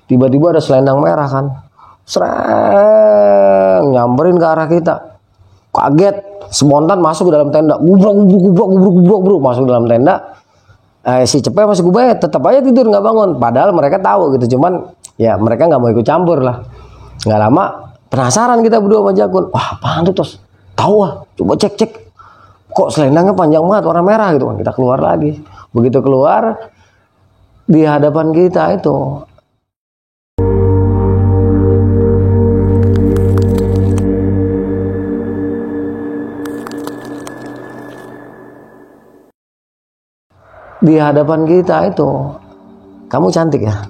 Tiba-tiba ada selendang merah kan, sereng nyamperin ke arah kita. Kaget, spontan masuk ke dalam tenda, gubruk masuk ke dalam tenda. Si Cepet masih Kubay tetap aja tidur nggak bangun. Padahal mereka tahu gitu, cuman ya mereka nggak mau ikut campur lah. Nggak lama penasaran kita berdua sama Jakun. Wah, apaan tuh Tos? Tahu ah, coba cek. Kok selendangnya panjang banget warna merah gitu kan. Kita keluar lagi. Begitu keluar, di hadapan kita itu kamu cantik ya.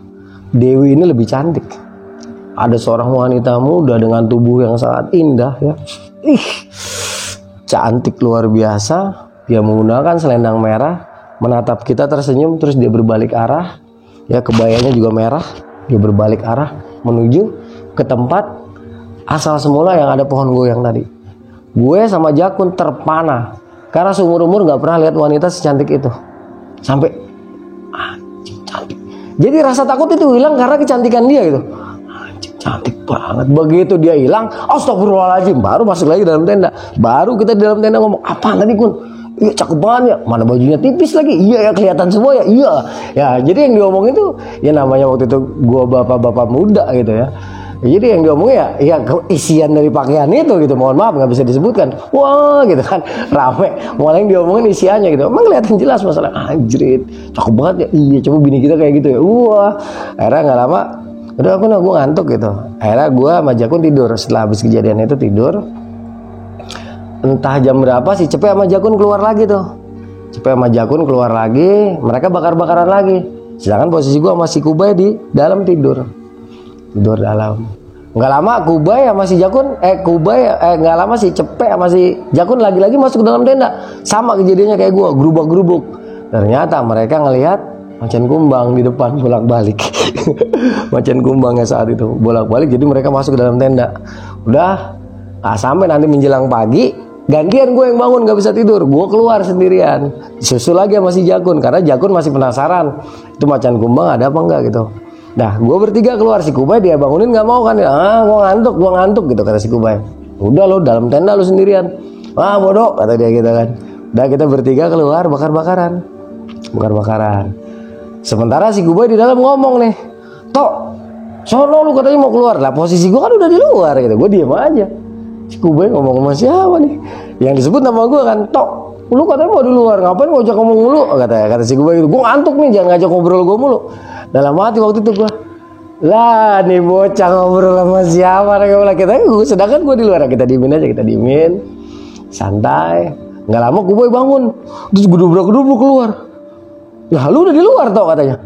Dewi ini lebih cantik. Ada seorang wanita muda dengan tubuh yang sangat indah ya. Cantik luar biasa. Dia menggunakan selendang merah, menatap kita tersenyum, terus dia berbalik arah. Ya, kebayanya juga merah. Dia berbalik arah menuju ke tempat asal semula yang ada pohon goyang tadi. Gue sama Jakun terpana karena seumur-umur gak pernah lihat wanita secantik itu. Sampai anjing cantik. Jadi rasa takut itu hilang karena kecantikan dia gitu. Anjing cantik banget. Begitu dia hilang, astagfirullahaladzim, baru masuk lagi dalam tenda. Baru kita di dalam tenda ngomong, apaan tadi Kun? Iya cakep banget ya. Mana bajunya tipis lagi. Iya ya, kelihatan semua ya. Iya. Ya, jadi yang diomongin tuh ya namanya waktu itu gua bapak-bapak muda gitu ya. Jadi yang diomongin ya isian dari pakaian itu gitu. Mohon maaf nggak bisa disebutkan. Wah gitu kan, rame. Malah yang diomongin isiannya gitu. Emang kelihatan jelas masalah anjrit, cakep banget ya. Iya, coba bini kita kayak gitu ya. Wah. Akhirnya nggak lama, udah gue ngantuk gitu. Akhirnya gue sama Jakun tidur. Setelah habis kejadian itu tidur. Entah jam berapa si Cepet sama Jakun keluar lagi tuh. Cepet sama Jakun keluar lagi. Mereka bakar-bakaran lagi. Sedangkan posisi gue sama si Kubay di dalam tidur dalam. Nggak lama Kubay sama si Jakun nggak lama si Cepet sama si Jakun lagi-lagi masuk ke dalam tenda. Sama kejadiannya kayak gue, gerubak-gerubuk. Ternyata mereka ngelihat macan kumbang di depan bolak-balik. Macan kumbangnya saat itu bolak-balik, jadi mereka masuk ke dalam tenda. Udah sampai nanti menjelang pagi, gantian gue yang bangun gak bisa tidur. Gue keluar sendirian, susul lagi sama si Jakun karena Jakun masih penasaran itu macan kumbang ada apa enggak gitu. Nah, gue bertiga keluar, si Kubay dia bangunin nggak mau kan? Gue ngantuk gitu kata si Kubay. Udah lo dalam tenda lo sendirian. Bodoh kata dia gitu kan. Udah kita bertiga keluar bakar-bakaran. Sementara si Kubay di dalam ngomong nih, Tok, sono lu katanya mau keluar. Lah posisi gue kan udah di luar gitu. Gue diem aja. Si Kubay ngomong sama siapa nih? Yang disebut nama gue kan, Tok, lu katanya mau di luar, ngapain ngajak ngomong mulu? Kata si Kubay gitu. Gue ngantuk nih, jangan ngajak ngobrol gue mulu. Dalam hati waktu itu gue, lah nih bocah ngobrol sama siapa? Sedangkan gue di luar, kita diemin, santai. Nggak lama Kubay bangun, terus gedubrak-gedubuk keluar. Lah lu udah di luar Tok katanya.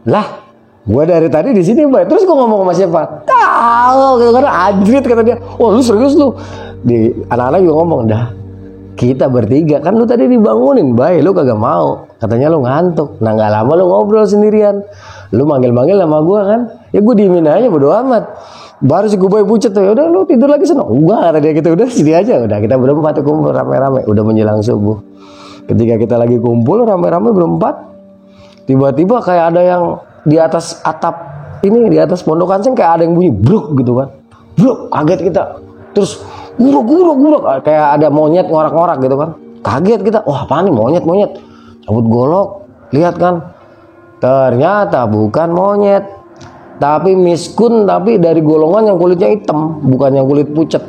Lah, gue dari tadi di sini Bay. Terus gue ngomong sama siapa? Tahu gitu kan, anjrit kata dia. Wah lu serius lu? Di anak-anak juga ngomong, dah kita bertiga kan lu tadi dibangunin Bay, lu kagak mau. Katanya lu ngantuk. Nah nggak lama lu ngobrol sendirian. Lu manggil-manggil sama gue kan, ya gue diemin aja bodo amat. Baru si Kubay pucet tuh, udah lu tidur lagi sana. Enggak kata dia gitu, udah sini aja. Udah kita berempat kumpul rame-rame. Udah menjelang subuh. Ketika kita lagi kumpul rame-rame berempat, tiba-tiba kayak ada yang di atas atap ini, di atas pondokan seng kayak ada yang bunyi bruk gitu kan. Bruk, kaget kita. Terus guruk kayak ada monyet ngorak-ngorak gitu kan. Kaget kita, wah apaan nih monyet. Cabut golok, lihat kan. Ternyata bukan monyet, tapi miskun, tapi dari golongan yang kulitnya hitam, bukan yang kulit pucat.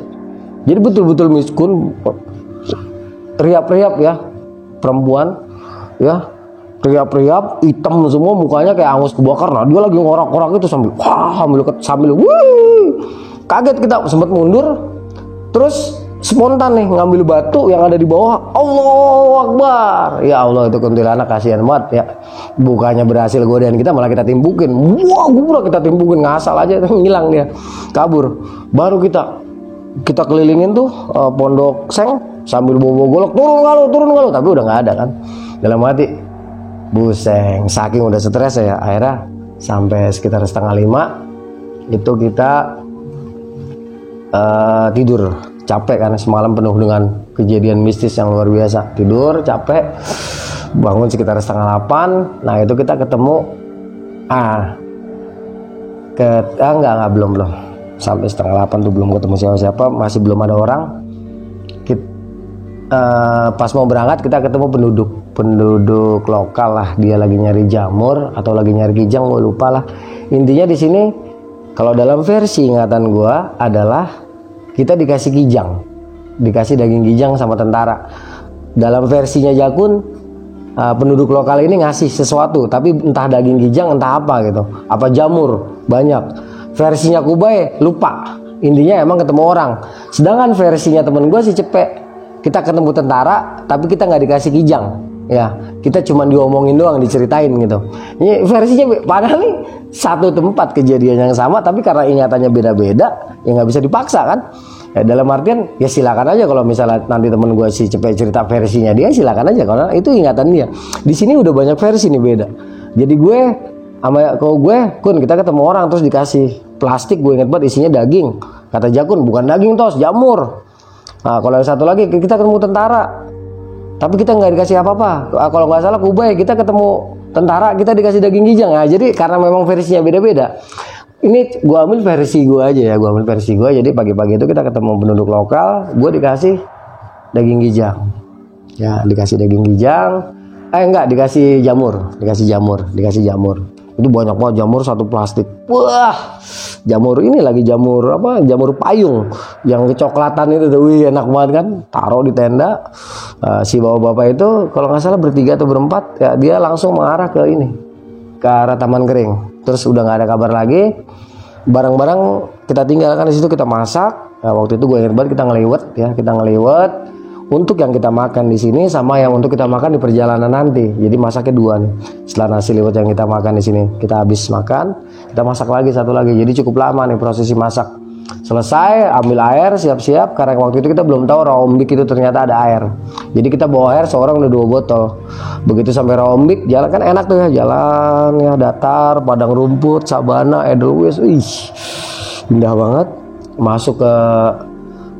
Jadi betul-betul miskun, riap-riap ya, perempuan ya, riap-riap, hitam semua mukanya kayak angus kebakar. Nah dia lagi ngorak-ngorak itu sambil kaget kita, sempat mundur, terus spontan nih ngambil batu yang ada di bawah. Allahu Akbar. Ya Allah, itu kuntilanak kasihan banget ya. Bukannya berhasil godain kita, malah kita timbukin. Wah, gubrak kita timbukin, ngasal aja itu ngilang dia. Kabur. Baru kita kelilingin tuh pondok seng sambil bawa golok, turun kalau, tapi udah nggak ada kan. Dalam hati, buseng, saking udah stres ya. Akhirnya sampai sekitar 4:30 itu kita tidur. Capek karena semalam penuh dengan kejadian mistis yang luar biasa. Tidur capek, bangun sekitar 7:30. Nah itu kita ketemu Enggak, belum. Sampai setengah 8 tuh belum ketemu siapa-siapa, masih belum ada orang. Pas mau berangkat kita ketemu penduduk lokal lah, dia lagi nyari jamur atau lagi nyari kijang, gue lupa lah. Intinya di sini kalau dalam versi ingatan gue adalah kita dikasih kijang, dikasih daging kijang sama tentara. Dalam versinya Jakun, penduduk lokal ini ngasih sesuatu, tapi entah daging kijang entah apa gitu, apa jamur banyak. Versinya Kubai lupa, intinya emang ketemu orang. Sedangkan versinya temen gue si Cepek, kita ketemu tentara tapi kita nggak dikasih kijang, ya kita cuma diomongin doang, diceritain gitu. Ini versinya padahal nih satu tempat kejadian yang sama, tapi karena ingatannya beda-beda ya nggak bisa dipaksa kan. Ya, dalam artian ya silakan aja kalau misalnya nanti temen gue si Cepet cerita versinya dia, silakan aja karena itu ingatan dia. Di sini udah banyak versi nih beda. Jadi gue sama kalau gue Kun, kita ketemu orang terus dikasih plastik, gue inget banget isinya daging. Kata Jakun, bukan daging tos, jamur. Nah, kalau yang satu lagi kita ketemu tentara, tapi kita nggak dikasih apa-apa. Kalau nggak salah Kubai, kita ketemu tentara, kita dikasih daging kijang. Nah, jadi karena memang versinya beda-beda. Ini gue ambil versi gue aja ya, gue ambil versi gue. Jadi pagi-pagi itu kita ketemu penduduk lokal, gue dikasih daging kijang. Ya, dikasih daging kijang. Dikasih jamur. Itu banyak banget jamur, satu plastik. Wah, jamur ini lagi jamur jamur payung yang kecoklatan itu tuh, wih enak banget kan. Taruh di tenda. Si bapak-bapak itu kalau nggak salah bertiga atau berempat, ya dia langsung mengarah ke ini, ke arah Taman Kering. Terus udah nggak ada kabar lagi. Barang-barang kita tinggalkan di situ, kita masak. Nah, waktu itu gue ingat banget kita ngeliwet untuk yang kita makan di sini sama yang untuk kita makan di perjalanan nanti. Jadi masaknya dua nih. Setelah nasi liwet yang kita makan di sini, kita habis makan, kita masak lagi satu lagi. Jadi cukup lama nih prosesi masak. Selesai, ambil air, siap-siap. Karena waktu itu kita belum tahu Rawombik itu ternyata ada air. Jadi kita bawa air, seorang udah 2 botol. Begitu sampai Rawombik, jalan kan enak tuh ya, jalan ya datar, padang rumput, sabana, Edelweiss, indah banget. Masuk ke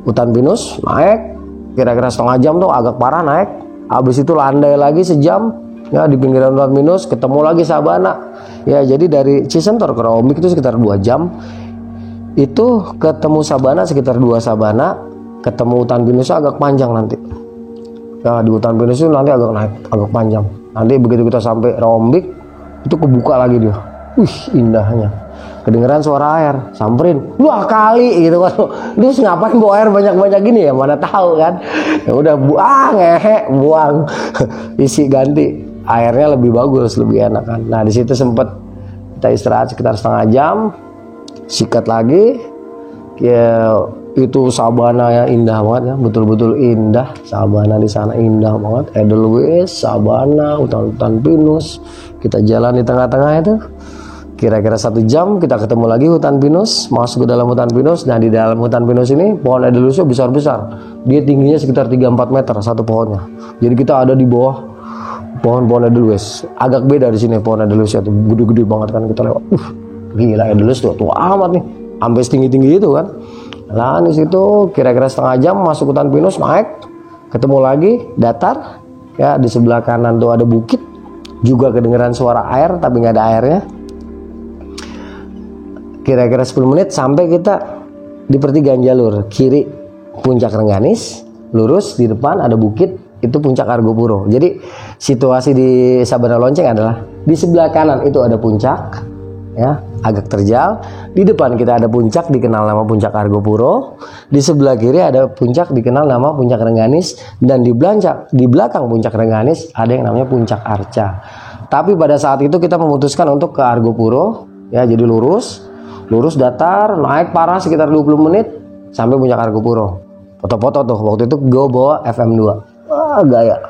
hutan pinus, naik. Kira-kira setengah jam tuh agak parah naik. Habis itu landai lagi sejam ya di pinggiran hutan pinus, ketemu lagi sabana. Ya jadi dari Cisentor ke Rawombik itu sekitar 2 jam. Itu ketemu sabana sekitar 2 sabana, ketemu hutan pinus agak panjang nanti. Ya di hutan pinus itu nanti agak panjang. Nanti begitu kita sampai Rawombik itu kebuka lagi dia. Indahnya. Kedengeran suara air, samperin, wah kali gitu kan. Terus ngapain bawa air banyak-banyak gini ya, mana tahu kan. Ya udah buang isi ganti, airnya lebih bagus, lebih enak kan. Nah di situ sempet kita istirahat sekitar setengah jam, sikat lagi. Ya itu sabana yang indah banget ya, betul-betul indah. Sabana di sana indah banget, Edelweiss, sabana, hutan-hutan pinus. Kita jalan di tengah-tengah itu. Kira-kira 1 jam kita ketemu lagi hutan pinus, masuk ke dalam hutan pinus. Nah di dalam hutan pinus ini pohon Edelweissnya besar-besar, dia tingginya sekitar 3-4 meter satu pohonnya. Jadi kita ada di bawah pohon-pohon Edelweiss. Agak beda di sini pohon Edelweissnya tuh gede-gede banget kan, kita lewat. Gila Edelweiss tua amat nih, sampai setinggi-tinggi itu kan. Nah di situ kira-kira setengah jam masuk hutan pinus, naik, ketemu lagi datar. Ya di sebelah kanan tuh ada bukit, juga kedengeran suara air tapi nggak ada airnya. Kira-kira 10 menit sampai kita di pertigaan jalur. Kiri puncak Rengganis, lurus di depan ada bukit, itu puncak Argopuro. Jadi situasi di Sabana Lonceng adalah di sebelah kanan itu ada puncak, ya agak terjal. Di depan kita ada puncak dikenal nama puncak Argopuro. Di sebelah kiri ada puncak dikenal nama puncak Rengganis, dan di belakang puncak Rengganis ada yang namanya puncak Arca. Tapi pada saat itu kita memutuskan untuk ke Argopuro, ya jadi lurus datar, naik parah sekitar 20 menit sampai puncak Argopuro. Foto-foto tuh, waktu itu gue bawa FM2. Wah, gaya.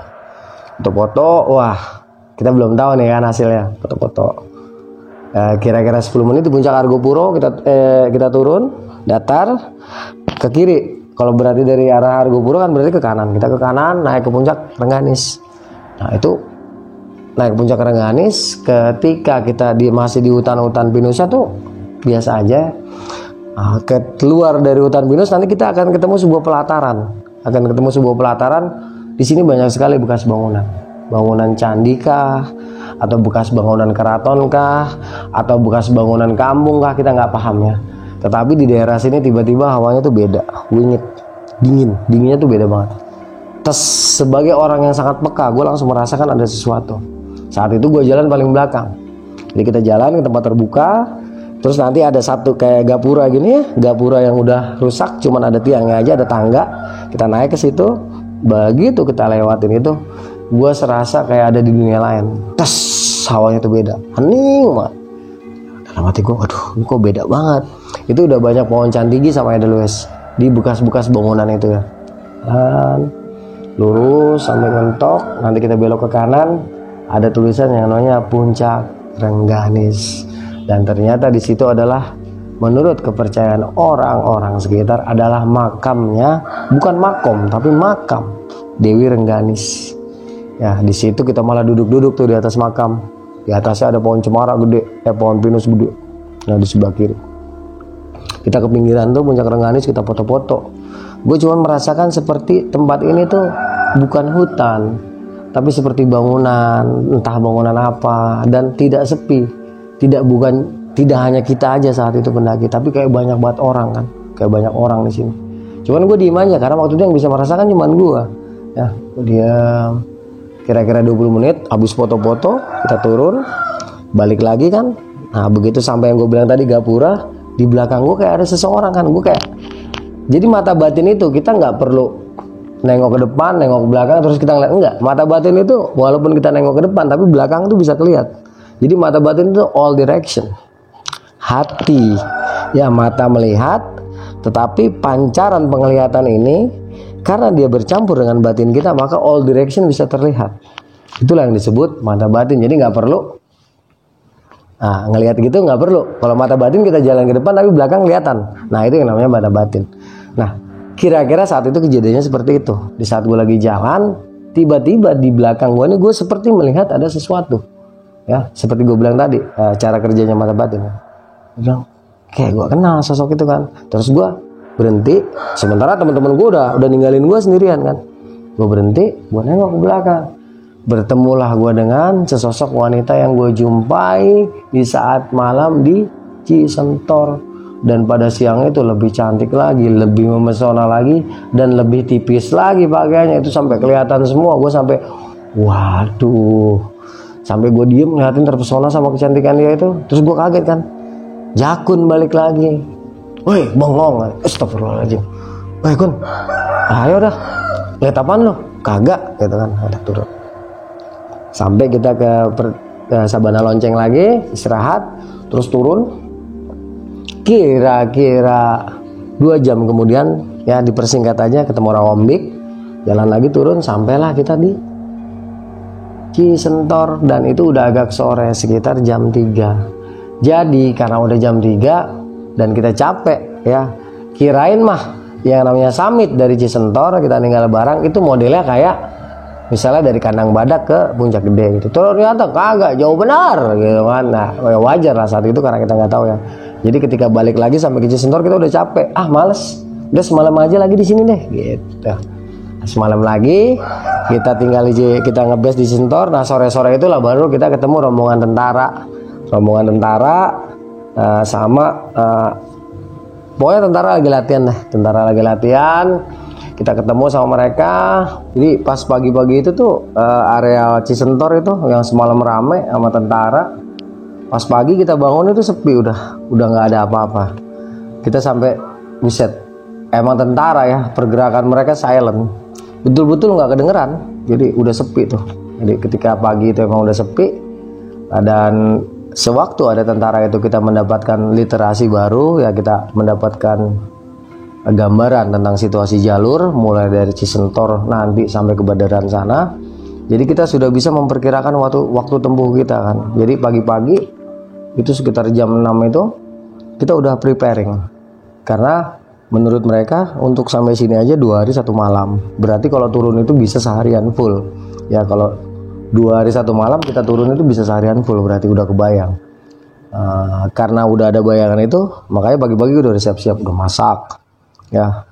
Foto-foto, wah, kita belum tahu nih kan hasilnya. Foto-foto. Kira-kira 10 menit di puncak Argopuro kita turun, datar ke kiri. Kalau berarti dari arah Argopuro kan berarti ke kanan. Kita ke kanan, naik ke puncak Rengganis. Nah, itu naik ke puncak Rengganis ketika kita masih di hutan-hutan pinusnya tuh biasa aja. Keluar dari hutan pinus nanti kita akan ketemu sebuah pelataran. Di sini banyak sekali bekas bangunan candi kah, atau bekas bangunan keraton kah, atau bekas bangunan kampung kah, kita nggak paham ya. Tetapi di daerah sini tiba-tiba hawanya tuh beda, wingit, dinginnya tuh beda banget. Terus sebagai orang yang sangat peka, gue langsung merasakan ada sesuatu. Saat itu gue jalan paling belakang. Jadi kita jalan ke tempat terbuka, terus nanti ada satu kayak gapura gini ya, gapura yang udah rusak, cuman ada tiangnya aja, ada tangga. Kita naik ke situ, begitu kita lewatin itu, gue serasa kayak ada di dunia lain. Tes, hawanya tuh beda, hening banget. Dalam hati gue, aduh, ini kok beda banget. Itu udah banyak pohon cantigi sama edelweiss di bekas-bekas bangunan itu ya. Dan lurus sampai mentok, nanti kita belok ke kanan, ada tulisan yang namanya Puncak Rengganis. Dan ternyata di situ adalah, menurut kepercayaan orang-orang sekitar, adalah makamnya, bukan makom tapi makam Dewi Rengganis. Ya, di situ kita malah duduk-duduk tuh di atas makam. Di atasnya ada pohon cemara gede, pohon pinus gede. Nah, di sebelah kiri. Kita ke pinggiran tuh Puncak Rengganis, kita foto-foto. Gue cuma merasakan seperti tempat ini tuh bukan hutan, tapi seperti bangunan, entah bangunan apa, dan tidak sepi. Tidak hanya kita aja saat itu pendaki, tapi kayak banyak banget orang kan, kayak banyak orang di sini. Cuman gue diem aja karena waktu itu yang bisa merasakan cuman gue. Ya, gue diam. Kira-kira 20 menit, habis foto-foto, kita turun, balik lagi kan. Nah, begitu sampai yang gue bilang tadi gapura, di belakang gue kayak ada seseorang kan, gue kayak. Jadi mata batin itu kita nggak perlu nengok ke depan, nengok ke belakang, terus kita ngeliat, enggak. Mata batin itu walaupun kita nengok ke depan, tapi belakang itu bisa kelihatan. Jadi mata batin itu all direction. Hati, ya mata melihat, tetapi pancaran penglihatan ini karena dia bercampur dengan batin kita, maka all direction bisa terlihat. Itulah yang disebut mata batin. Jadi nggak perlu, ngelihat gitu nggak perlu. Kalau mata batin kita jalan ke depan, tapi belakang kelihatan. Nah, itu yang namanya mata batin. Nah, kira-kira saat itu kejadiannya seperti itu. Di saat gue lagi jalan, tiba-tiba di belakang gue ini gue seperti melihat ada sesuatu. Ya, seperti gue bilang tadi, cara kerjanya mata batin. Gue bilang, kayak gue kenal sosok itu kan. Terus gue berhenti, sementara teman-teman gue udah ninggalin gue sendirian kan. Gue berhenti, gue nengok ke belakang. Bertemulah gue dengan sesosok wanita yang gue jumpai di saat malam di Cisentor. Dan pada siang itu lebih cantik lagi, lebih memesona lagi, dan lebih tipis lagi pakaiannya. Itu sampai kelihatan semua. Gue sampai, waduh, sampai gue diem ngeliatin, terpesona sama kecantikan dia itu. Terus gue kaget kan, Jakun balik lagi. Woi, bengong. Astagfirullahaladzim. Woi Kun, ayo dah, lihat apaan lo? Kagak, gitu kan. Ada turun. Sampai kita ke Sabana Lonceng lagi, istirahat, terus turun. Kira-kira 2 jam kemudian, ya dipersingkat aja, ketemu Rawombik, jalan lagi turun, sampailah kita di Cisentor, dan itu udah agak sore, sekitar jam 3. Jadi karena udah jam 3 dan kita capek ya, kirain mah yang namanya summit dari Cisentor, kita tinggal barang itu modelnya kayak misalnya dari Kandang Badak ke Puncak Gede gitu. Ternyata kagak, jauh benar gitu kan. Nah, wajar lah saat itu karena kita nggak tahu ya. Jadi ketika balik lagi sampai ke Cisentor kita udah capek, males, udah semalam aja lagi di sini deh gitu. Semalam lagi kita tinggal kita ngebase di Cisentor. Nah, sore-sore itulah baru kita ketemu rombongan tentara sama pokoknya tentara lagi latihan. Kita ketemu sama mereka. Jadi pas pagi-pagi itu tuh area Cisentor itu yang semalam rame sama tentara. Pas pagi kita bangun itu sepi, udah nggak ada apa-apa. Kita sampai buset, emang tentara ya, pergerakan mereka silent, betul-betul nggak kedengeran. Jadi udah sepi tuh. Jadi ketika pagi itu emang udah sepi, dan sewaktu ada tentara itu kita mendapatkan literasi baru ya, kita mendapatkan gambaran tentang situasi jalur mulai dari Cisentor nanti sampai ke Badaran sana. Jadi kita sudah bisa memperkirakan waktu tempuh kita kan. Jadi pagi-pagi itu sekitar jam 6 itu kita udah preparing. Karena menurut mereka untuk sampai sini aja 2 hari 1 malam. Berarti kalau turun itu bisa seharian full. Ya kalau 2 hari 1 malam kita turun itu bisa seharian full, berarti udah kebayang. Karena udah ada bayangan itu, makanya pagi-pagi udah siap-siap, udah masak. Ya,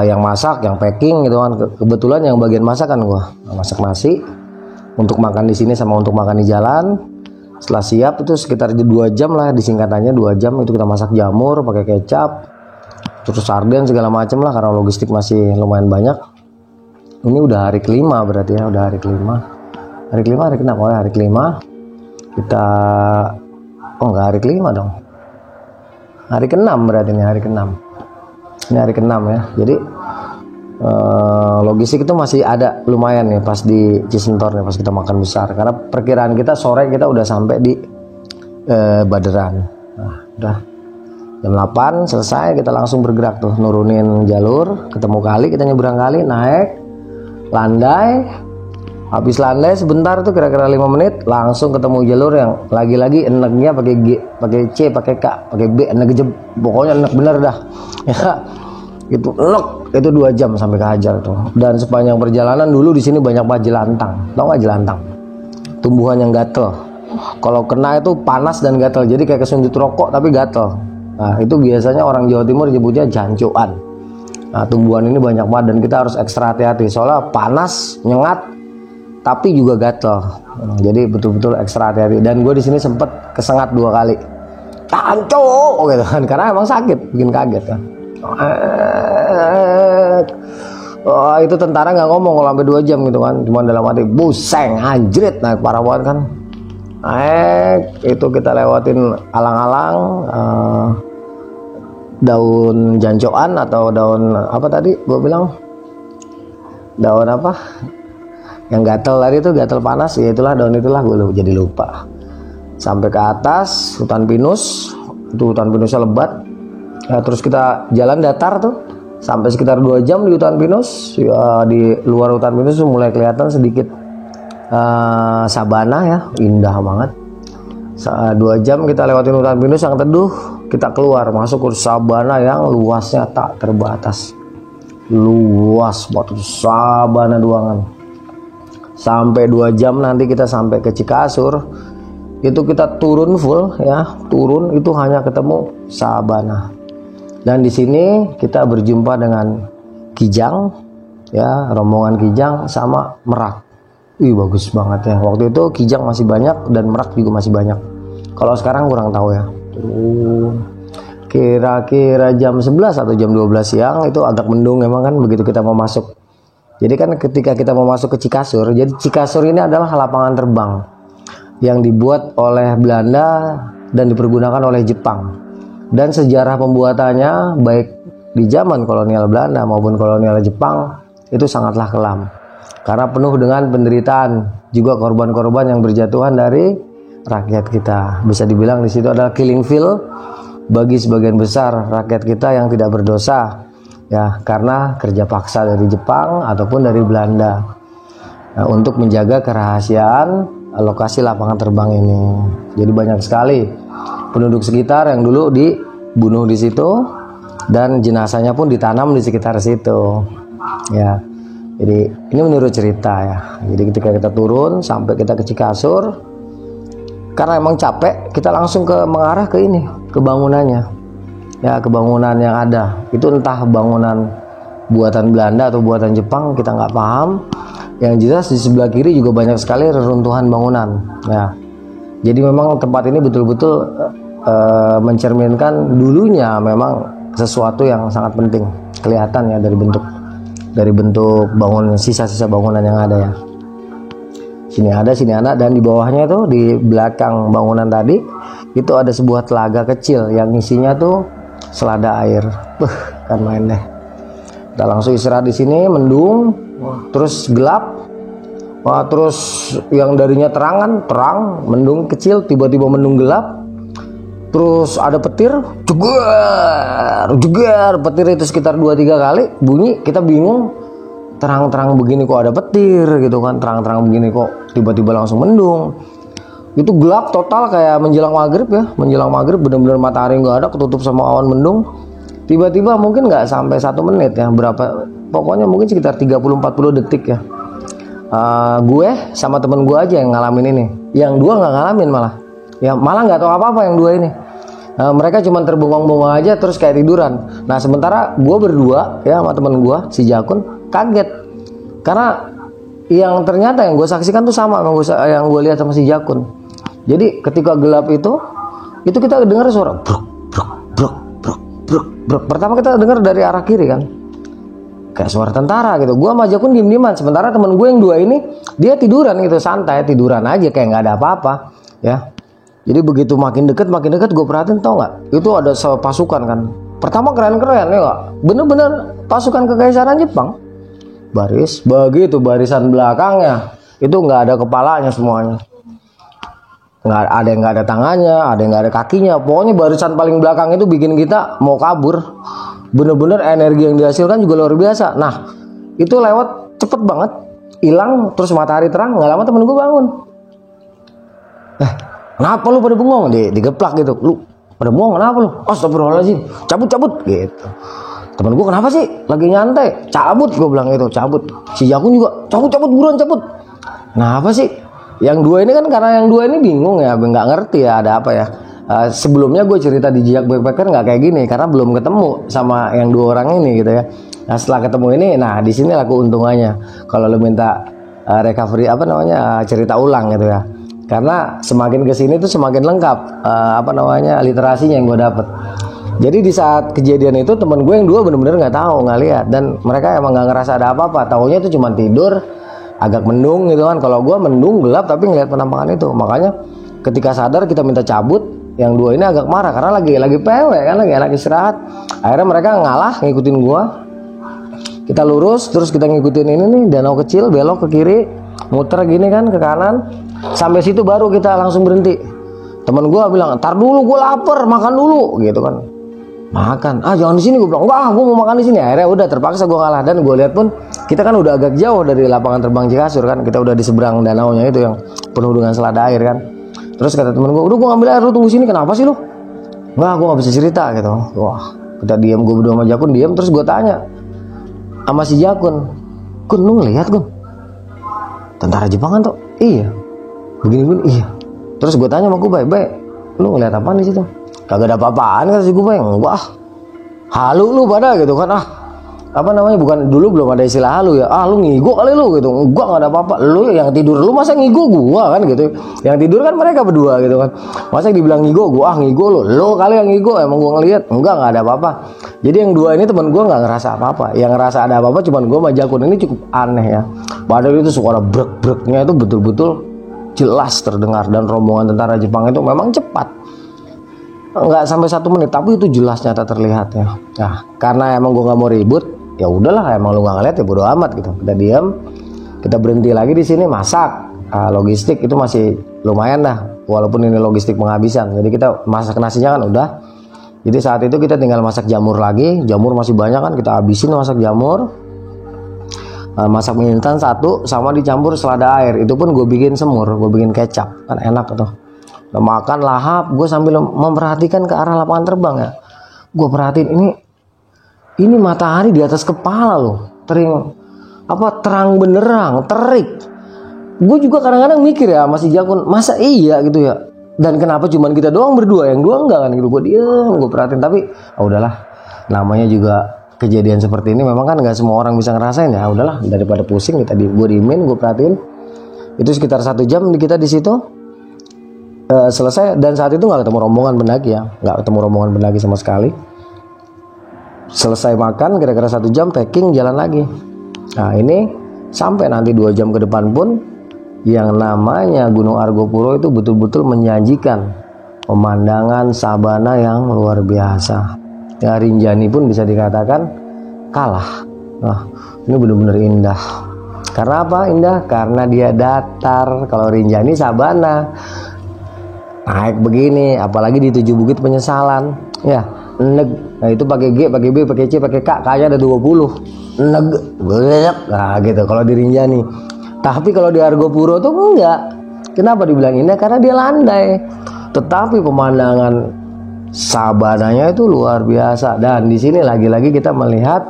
yang masak, yang packing gitu kan. Kebetulan yang bagian masak kan gua masak nasi. untuk makan di sini sama untuk makan di jalan. Setelah siap itu sekitar 2 jam lah, disingkatannya 2 jam itu kita masak jamur pakai kecap, terus sarden segala macam lah karena logistik masih lumayan banyak. Ini udah hari kelima berarti ya, udah hari kelima. Hari kelima, hari ke-6, hari kelima. Kita, enggak hari kelima dong. Hari ke-6 berarti ini, hari ke-6. Ini hari ke-6 ya. Jadi logistik itu masih ada lumayan nih pas di Cisentor nih, pas kita makan besar. Karena perkiraan kita sore kita udah sampai di Baderan. Nah, udah jam 8 selesai, kita langsung bergerak tuh, nurunin jalur, ketemu kali, kita nyebrang kali, naik, landai. Habis landai sebentar tuh kira-kira 5 menit, langsung ketemu jalur yang lagi-lagi enaknya pakai G, pakai C, pakai K, pakai B, enak aja, pokoknya enak bener dah. Ya, itu enak, itu 2 jam sampai ke Hajar tuh. Dan sepanjang perjalanan dulu di sini banyak banget jelantang, tau nggak jelantang? Tumbuhan yang gatel. Kalau kena itu panas dan gatel, jadi kayak kesuncut rokok tapi gatel. Nah itu biasanya orang Jawa Timur nyebutnya jancuan. Nah tumbuhan ini banyak banget dan kita harus ekstra hati-hati soalnya panas, nyengat, tapi juga gatel. Jadi betul-betul ekstra hati-hati. Dan gue di sini sempet kesengat 2 kali. Tanco gitu kan, karena emang sakit, bikin kaget kan. Oh, itu tentara nggak ngomong kalau sampai 2 jam gitu kan, cuma dalam hati buseng anjrit, naik parah banget kan. Itu kita lewatin alang-alang, daun jancoan atau daun apa tadi gue bilang, daun apa yang gatel tadi itu, gatel panas ya, itulah daun itulah, gue jadi lupa. Sampai ke atas hutan pinus, itu hutan pinusnya lebat ya, terus kita jalan datar tuh sampai sekitar 2 jam di hutan pinus ya. Di luar hutan pinus tuh mulai kelihatan sedikit sabana ya, indah banget. 2 jam kita lewatin hutan pinus yang teduh, kita keluar masuk ke sabana yang luasnya tak terbatas, luas banget sabana Duangan. Sampai 2 jam nanti kita sampai ke Cikasur, itu kita turun full ya, turun itu hanya ketemu sabana. Dan di sini kita berjumpa dengan Kijang ya, rombongan Kijang sama Merak. Bagus banget ya. Waktu itu Kijang masih banyak dan Merak juga masih banyak. Kalau sekarang kurang tahu ya. Kira-kira jam 11 atau jam 12 siang itu agak mendung memang kan begitu kita mau masuk. Jadi kan ketika kita mau masuk ke Cikasur, jadi Cikasur ini adalah lapangan terbang yang dibuat oleh Belanda dan dipergunakan oleh Jepang. Dan sejarah pembuatannya baik di zaman kolonial Belanda maupun kolonial Jepang itu sangatlah kelam. Karena penuh dengan penderitaan, juga korban-korban yang berjatuhan dari rakyat kita. Bisa dibilang di situ adalah killing field bagi sebagian besar rakyat kita yang tidak berdosa ya, karena kerja paksa dari Jepang ataupun dari Belanda. Nah, untuk menjaga kerahasiaan lokasi lapangan terbang ini. Jadi banyak sekali penduduk sekitar yang dulu dibunuh di situ dan jenazahnya pun ditanam di sekitar situ. Ya. Jadi ini menurut cerita ya. Jadi ketika kita turun sampai kita ke Cikasur, karena emang capek, kita langsung mengarah ke ini, ke bangunannya. Ya, ke bangunan yang ada. Itu entah bangunan buatan Belanda atau buatan Jepang, kita nggak paham. Yang jelas di sebelah kiri juga banyak sekali reruntuhan bangunan. Ya. Jadi memang tempat ini betul-betul mencerminkan dulunya memang sesuatu yang sangat penting. Kelihatan ya dari bentuk bangunan, sisa-sisa bangunan yang ada ya. Sini ada, dan di bawahnya tuh di belakang bangunan tadi itu ada sebuah telaga kecil yang isinya tuh selada air. Kan main deh. Kita langsung istirahat di sini, mendung, terus gelap. Wah, terus yang darinya terang, mendung kecil, tiba-tiba mendung gelap. Terus ada petir, jegar, petir itu sekitar 2-3 kali bunyi, kita bingung, terang-terang begini kok ada petir gitu kan, terang-terang begini kok tiba-tiba langsung mendung. Itu gelap total kayak menjelang maghrib ya, menjelang maghrib benar-benar matahari nggak ada, ketutup sama awan mendung. Tiba-tiba mungkin nggak sampai 1 menit ya, pokoknya mungkin sekitar 30-40 detik ya. Gue sama temen gue aja yang ngalamin ini, yang 2 nggak ngalamin malah nggak tahu apa-apa yang 2 ini. Mereka cuma terbengong-bengong aja terus kayak tiduran. Nah sementara gue berdua ya sama temen gue si Jakun kaget karena yang ternyata yang gue saksikan tuh sama yang gue lihat sama si Jakun. Jadi ketika gelap itu kita dengar suara bruk bruk bruk bruk bruk bruk. Pertama kita dengar dari arah kiri kan, kayak suara tentara gitu. Gue sama Jakun diem-dieman, sementara temen gue yang dua ini dia tiduran gitu, santai tiduran aja kayak nggak ada apa-apa ya. Jadi begitu makin deket gue perhatiin, tau nggak, itu ada pasukan kan. Pertama keren-keren ya, bener-bener pasukan kekaisaran Jepang. Baris begitu, barisan belakangnya itu nggak ada kepalanya semuanya, nggak ada yang nggak ada tangannya, ada yang nggak ada kakinya. Pokoknya barisan paling belakang itu bikin kita mau kabur. Bener-bener energi yang dihasilkan juga luar biasa. Nah itu lewat cepet banget, hilang, terus matahari terang. Nggak lama temen gue bangun. Kenapa lu pada bengong? Digeplak gitu. Lu pada bengong kenapa lu? Astagfirullahaladzim, cabut gitu. Temen gue kenapa sih? Lagi nyantai. Cabut, gue bilang itu, cabut. Si Jakun juga cabut buruan cabut. Kenapa sih? Yang dua ini kan, karena yang dua ini bingung ya, nggak ngerti ya ada apa ya. Sebelumnya gue cerita di Jejak Backpacker nggak kayak gini, karena belum ketemu sama yang dua orang ini gitu ya. Nah setelah ketemu ini, nah di sini lah keuntungannya. Kalau lo minta recovery cerita ulang gitu ya. Karena semakin kesini tuh semakin lengkap literasinya yang gue dapet. Jadi di saat kejadian itu temen gue yang dua bener-bener nggak tahu, nggak lihat, dan mereka emang nggak ngerasa ada apa-apa. Taunya itu cuma tidur, agak mendung gitu kan. Kalau gue mendung gelap tapi ngeliat penampakan itu. Makanya ketika sadar kita minta cabut, yang dua ini agak marah karena lagi PW kan, lagi enak istirahat. Akhirnya mereka ngalah ngikutin gue. Kita lurus terus kita ngikutin ini nih, danau kecil, belok ke kiri, muter gini kan ke kanan. Sampai situ baru kita langsung berhenti. Temen gue bilang, "Ntar dulu, gue lapar, makan dulu," gitu kan. Makan, jangan di sini, gue bilang. Wah, gue mau makan di sini. Akhirnya udah terpaksa gue ngalah, dan gue lihat pun kita kan udah agak jauh dari lapangan terbang Cikasur kan. Kita udah di seberang danaunya itu yang penuh dengan selada air kan. Terus kata temen gue, "Udah, gue ngambil air, lu tunggu sini." "Kenapa sih lu?" "Nggak, gue nggak bisa cerita," gitu. Wah, kita diam, gue berdua sama Jakun diam. Terus gue tanya sama si Jakun, "Kun, lu ngeliat Kun? Tentara Jepang kan tuh?" "Iya." "Begini, iya." Terus gue tanya sama gue, baik, "Lu ngeliat apaan di situ?" "Kagak ada apa-apaan," kata si gue. "Enggak, halu lu pada," gitu kan. Bukan, dulu belum ada istilah halu ya. "Lu ngigo kali lu," gitu. "Enggak, nggak ada apa-apa. Lu yang tidur, lu masa ngigo gua," kan gitu. Yang tidur kan mereka berdua gitu kan. Masa dibilang ngigo gua, ngigo lu kali yang ngigo, emang gua ngeliat. "Enggak, nggak ada apa-apa." Jadi yang dua ini teman gua nggak ngerasa apa-apa. Yang ngerasa ada apa-apa cuman gua sama Jakun. Ini cukup aneh ya. Padahal itu suara brek-breknya itu betul-betul jelas terdengar, dan rombongan tentara Jepang itu memang cepat, nggak sampai 1 menit, tapi itu jelas nyata terlihat ya. Nah karena emang gue nggak mau ribut, ya udahlah, emang lu nggak ngeliat ya bodo amat gitu. Kita diam, kita berhenti lagi di sini masak. Logistik itu masih lumayan dah, walaupun ini logistik penghabisan. Jadi kita masak nasinya kan udah. Jadi saat itu kita tinggal masak jamur lagi. Jamur masih banyak kan, kita habisin masak jamur. Masak mie instan 1 sama dicampur selada air. Itu pun gue bikin semur, gue bikin kecap, kan enak tuh. Makan lahap, gue sambil memperhatikan ke arah lapangan terbang ya. Gue perhatiin ini matahari di atas kepala loh, terang benderang, terik. Gue juga kadang-kadang mikir ya, masih Jakun, masa iya gitu ya? Dan kenapa cuman kita doang berdua, yang dua enggak kan gitu. Gue diam, gue perhatiin, tapi udahlah, namanya juga kejadian seperti ini memang kan nggak semua orang bisa ngerasain ya. Udahlah, daripada pusing gue diemin, gue perhatiin. Itu sekitar 1 jam kita di situ. Selesai, dan saat itu nggak ketemu rombongan pendaki ya, nggak ketemu rombongan pendaki sama sekali. Selesai makan kira-kira 1 jam, packing, jalan lagi. Nah ini sampai nanti 2 jam ke depan pun yang namanya Gunung Argopuro itu betul-betul menyajikan pemandangan sabana yang luar biasa ya. Rinjani pun bisa dikatakan kalah. Nah ini benar-benar indah. Karena apa indah? Karena dia datar. Kalau Rinjani sabana, naik begini, apalagi di 7 bukit penyesalan ya, neg. Nah itu pakai G, pakai B, pakai C, pakai K, K-nya ada 20, neg, nah gitu kalau di Rinjani. Tapi kalau di Argopuro tuh enggak. Kenapa dibilang indah? Karena dia landai, tetapi pemandangan sabananya itu luar biasa. Dan di sini lagi-lagi kita melihat